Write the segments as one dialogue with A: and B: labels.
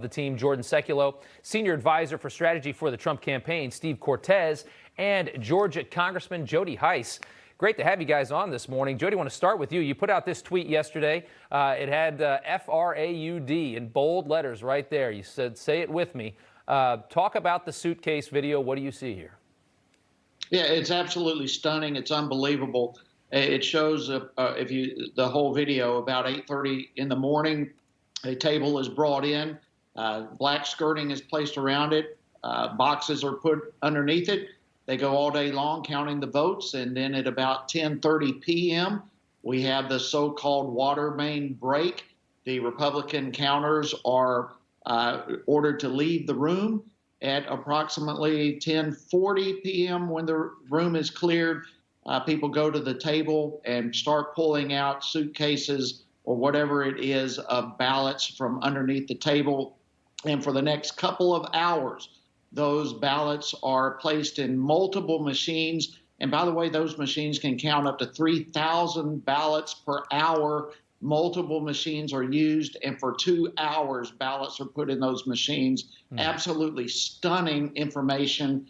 A: The team, Jordan Sekulow, senior advisor for strategy for the Trump campaign, Steve Cortez, and Georgia Congressman Jody Hice. Great to have you guys on this morning. Jody, I want to start with you. You put out this tweet yesterday. It had F-R-A-U-D in bold letters right there. You said, say it with me. Talk about the suitcase video. What do you see here?
B: Yeah, it's absolutely stunning. It's unbelievable. It shows the whole video about 8:30 in the morning. A table is brought in. Black skirting is placed around it. Boxes are put underneath it. They go all day long counting the votes. And then at about 10:30 p.m., we have the so-called water main break. The Republican counters are ordered to leave the room. At approximately 10:40 p.m., when the room is cleared, people go to the table and start pulling out suitcases or whatever it is of ballots from underneath the table. And for the next couple of hours, those ballots are placed in multiple machines. And by the way, those machines can count up to 3,000 ballots per hour. Multiple machines are used, and for 2 hours, ballots are put in those machines. Absolutely stunning information.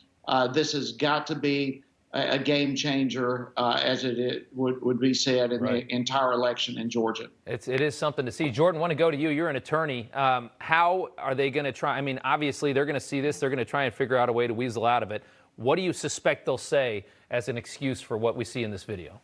B: This has got to be a game changer, as it would be said in the entire election in Georgia. It
A: is something to see. Jordan, I want to go to you. You're an attorney. How are they going to try? I mean, obviously, they're going to see this. They're going to try and figure out a way to weasel out of it. What do you suspect they'll say as an excuse for what we see in this video?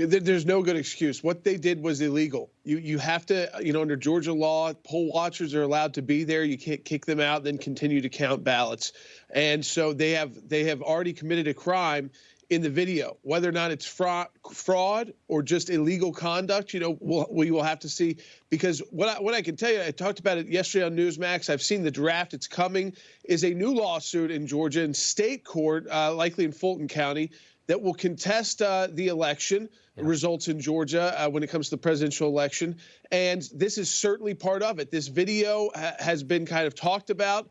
C: There's no good excuse. What they did was illegal. You have to, under Georgia law, poll watchers are allowed to be there. You can't kick them out, then continue to count ballots. And so they have already committed a crime in the video. Whether or not it's fraud or just illegal conduct, we will have to see. Because what I can tell you, I talked about it yesterday on Newsmax. I've seen the draft. It's coming. Is a new lawsuit in Georgia in state court, likely in Fulton County, that will contest the election results in Georgia when it comes to the presidential election. And this is certainly part of it. This video has been kind of talked about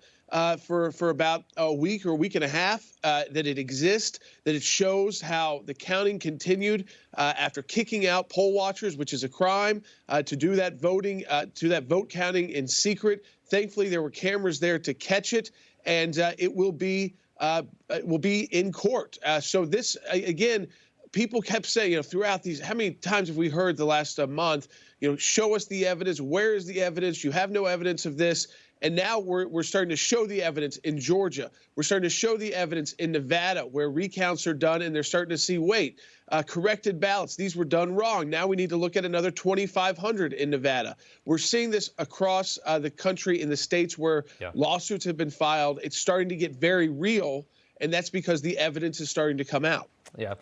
C: for about a week or a week and a half, that it exists, that it shows how the counting continued after kicking out poll watchers, which is a crime, to do that vote counting in secret. Thankfully, there were cameras there to catch it, and it will be in court. So this, again, people kept saying, throughout these, how many times have we heard the last month, show us the evidence. Where is the evidence? You have no evidence of this. And now we're starting to show the evidence in Georgia. We're starting to show the evidence in Nevada, where recounts are done, and they're starting to see, wait, corrected ballots. These were done wrong. Now we need to look at another 2,500 in Nevada. We're seeing this across the country in the states where lawsuits have been filed. It's starting to get very real, and that's because the evidence is starting to come out.
A: Yeah.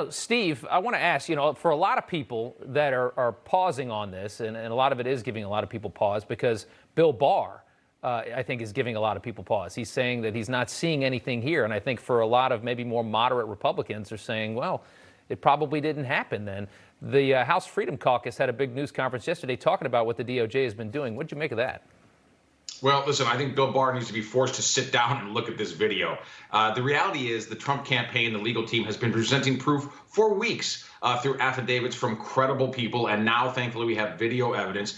A: Steve, I want to ask, for a lot of people that are pausing on this, and a lot of it is giving a lot of people pause, because Bill Barr, I think, is giving a lot of people pause. He's saying that he's not seeing anything here. And I think for a lot of maybe more moderate Republicans are saying, well, it probably didn't happen then. The House Freedom Caucus had a big news conference yesterday talking about what the DOJ has been doing. What did you make of that?
D: Well, listen, I think Bill Barr needs to be forced to sit down and look at this video. The reality is the Trump campaign, the legal team, has been presenting proof for weeks through affidavits from credible people. And now, thankfully, we have video evidence.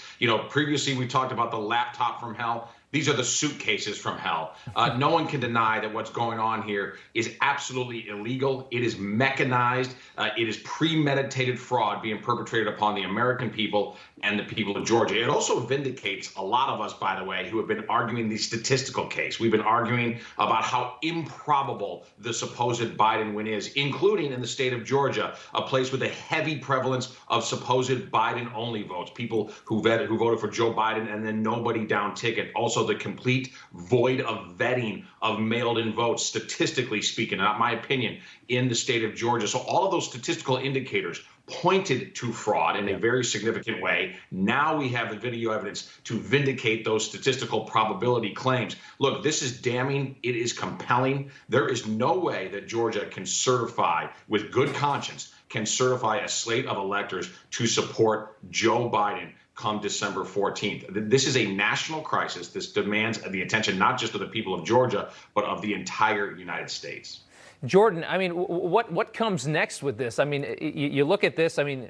D: Previously we talked about the laptop from hell. These are the suitcases from hell. No one can deny that what's going on here is absolutely illegal. It is mechanized. It is premeditated fraud being perpetrated upon the American people and the people of Georgia. It also vindicates a lot of us, by the way, who have been arguing the statistical case. We've been arguing about how improbable the supposed Biden win is, including in the state of Georgia, a place with a heavy prevalence of supposed Biden-only votes, people who voted for Joe Biden and then nobody down ticket. Also, the complete void of vetting of mailed-in votes, statistically speaking, not my opinion, in the state of Georgia. So all of those statistical indicators pointed to fraud in a very significant way. Now we have the video evidence to vindicate those statistical probability claims. Look, this is damning. It is compelling. There is no way that Georgia can certify, with good conscience, can certify a slate of electors to support Joe Biden come December 14th. This is a national crisis. This demands the attention not just of the people of Georgia, but of the entire United States.
A: Jordan, I mean, what comes next with this? I mean, you look at this, I mean,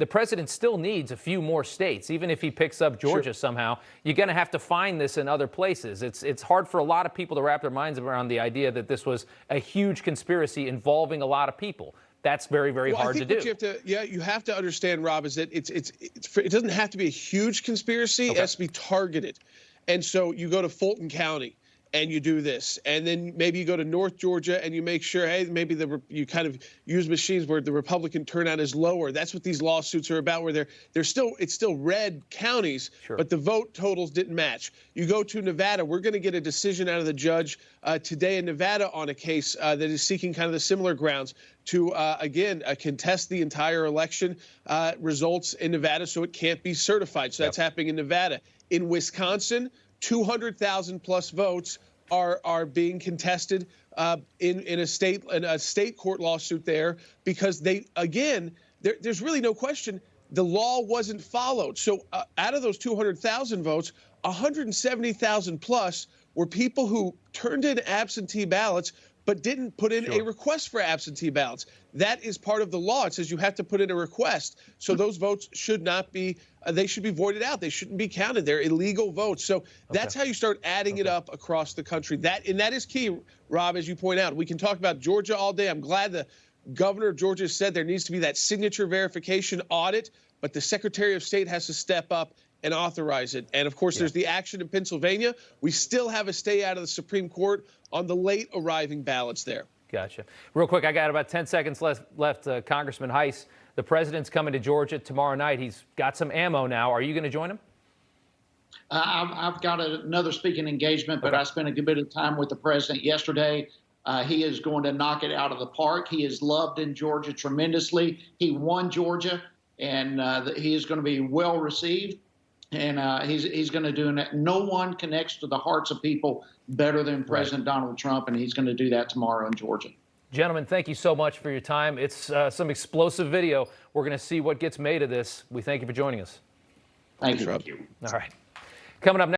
A: the president still needs a few more states. Even if he picks up Georgia somehow, you're going to have to find this in other places. It's hard for a lot of people to wrap their minds around the idea that this was a huge conspiracy involving a lot of people. That's very, very hard to do.
C: You have to understand, Rob, is that it doesn't have to be a huge conspiracy. It has to be targeted. And so you go to Fulton County and you do this, and then maybe you go to North Georgia and you make sure, hey, maybe you kind of use machines where the Republican turnout is lower. That's what these lawsuits are about, where it's still red counties, but the vote totals didn't match. You go to Nevada, we're going to get a decision out of the judge today in Nevada on a case that is seeking kind of the similar grounds to, again, contest the entire election results in Nevada so it can't be certified. So that's happening in Nevada. In Wisconsin, 200,000 plus votes are being contested in a state court lawsuit there because there's really no question the law wasn't followed. So out of those 200,000 votes, 170,000 plus were people who turned in absentee ballots but didn't put in a request for absentee ballots. That is part of the law. It says you have to put in a request. So those votes should not be, they should be voided out. They shouldn't be counted. They're illegal votes. So that's how you start adding it up across the country. That is key, Rob, as you point out. We can talk about Georgia all day. I'm glad the governor of Georgia said there needs to be that signature verification audit, but the Secretary of State has to step up and authorize it. And, of course, there's the action in Pennsylvania. We still have a stay out of the Supreme Court on the late arriving ballots there.
A: Gotcha. Real quick, I got about 10 seconds left. Congressman Heiss, the president's coming to Georgia tomorrow night. He's got some ammo now. Are you going to join him?
B: I've got another speaking engagement, but I spent a good bit of time with the president yesterday. He is going to knock it out of the park. He is loved in Georgia tremendously. He won Georgia, and he is going to be well received. And he's going to do it. No one connects to the hearts of people better than President Donald Trump, and he's going to do that tomorrow in Georgia.
A: Gentlemen, thank you so much for your time. It's some explosive video. We're going to see what gets made of this. We thank you for joining us.
B: Thank you.
A: All right. Coming up next.